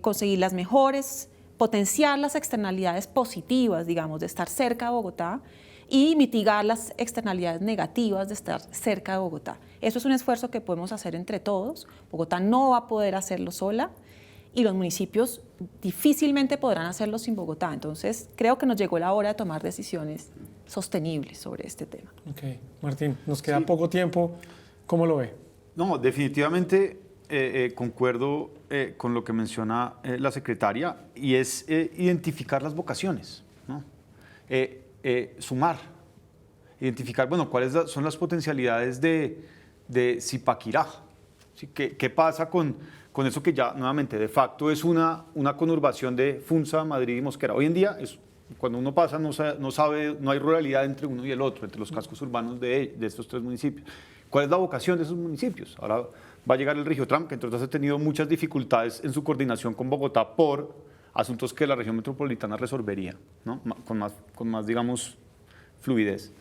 conseguir las mejores, potenciar las externalidades positivas, digamos, de estar cerca de Bogotá, y mitigar las externalidades negativas de estar cerca de Bogotá. Eso es un esfuerzo que podemos hacer entre todos. Bogotá no va a poder hacerlo sola y los municipios difícilmente podrán hacerlo sin Bogotá. Entonces, creo que nos llegó la hora de tomar decisiones sostenibles sobre este tema. Ok, Martín, nos queda poco tiempo. ¿Cómo lo ve? No, definitivamente concuerdo con lo que menciona la secretaria, y es identificar las vocaciones, ¿no? Sumar, identificar, bueno, cuáles son las potencialidades de Zipaquirá. ¿Sí? ¿Qué pasa con eso que ya nuevamente de facto es una conurbación de Funza, Madrid y Mosquera? Hoy en día, cuando uno pasa no sabe, no hay ruralidad entre uno y el otro, entre los cascos urbanos de estos tres municipios. ¿Cuál es la vocación de esos municipios? Ahora va a llegar el Regiotram, que entre otras ha tenido muchas dificultades en su coordinación con Bogotá por asuntos que la región metropolitana resolvería, ¿no? con más, digamos, fluidez.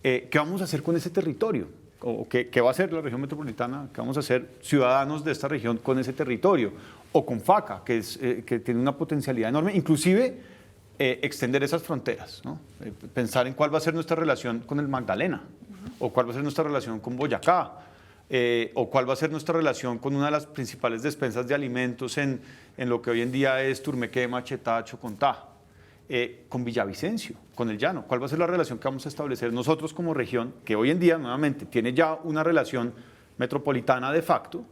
¿Qué vamos a hacer con ese territorio? ¿O qué va a hacer la región metropolitana? ¿Qué vamos a hacer ciudadanos de esta región con ese territorio? O con FACA, que tiene una potencialidad enorme, inclusive extender esas fronteras, ¿no? Pensar en cuál va a ser nuestra relación con el Magdalena, o cuál va a ser nuestra relación con Boyacá, o cuál va a ser nuestra relación con una de las principales despensas de alimentos en lo que hoy en día es Turmequé, Machetá, Chocontá, con Villavicencio, con el Llano. ¿Cuál va a ser la relación que vamos a establecer nosotros como región, que hoy en día nuevamente tiene ya una relación metropolitana de facto,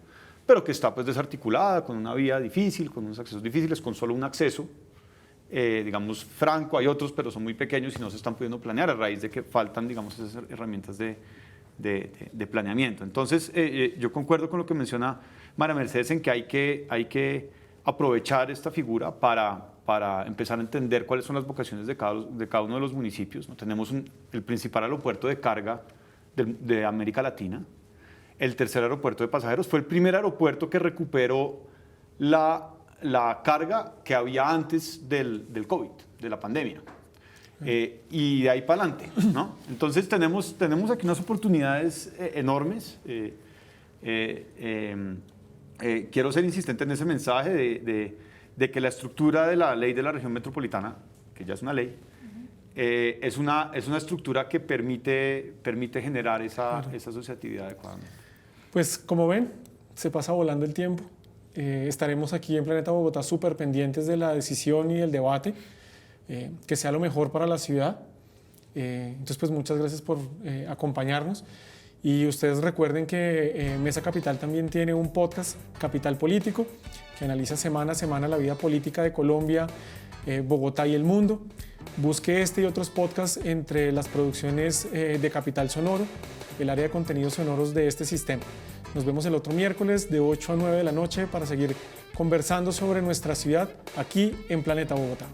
pero que está pues desarticulada, con una vía difícil, con unos accesos difíciles, con solo un acceso, digamos, franco? Hay otros, pero son muy pequeños y no se están pudiendo planear a raíz de que faltan, digamos, esas herramientas de planeamiento. Entonces, yo concuerdo con lo que menciona María Mercedes en que hay que aprovechar esta figura para empezar a entender cuáles son las vocaciones de cada uno de los municipios, ¿no? Tenemos el principal aeropuerto de carga de América Latina, el tercer aeropuerto de pasajeros, fue el primer aeropuerto que recuperó la carga que había antes del COVID, de la pandemia. Y de ahí para adelante, ¿no? Entonces tenemos aquí unas oportunidades enormes. Quiero ser insistente en ese mensaje de que la estructura de la ley de la región metropolitana, que ya es una ley, es una estructura que permite generar esa asociatividad adecuadamente. Pues como ven, se pasa volando el tiempo. Estaremos aquí en Planeta Bogotá súper pendientes de la decisión y del debate, que sea lo mejor para la ciudad. Entonces, pues muchas gracias por acompañarnos. Y ustedes recuerden que Mesa Capital también tiene un podcast, Capital Político, que analiza semana a semana la vida política de Colombia, Bogotá y el mundo. Busque este y otros podcasts entre las producciones de Capital Sonoro, el área de contenidos sonoros de este sistema. Nos vemos el otro miércoles de 8 a 9 de la noche para seguir conversando sobre nuestra ciudad aquí en Planeta Bogotá.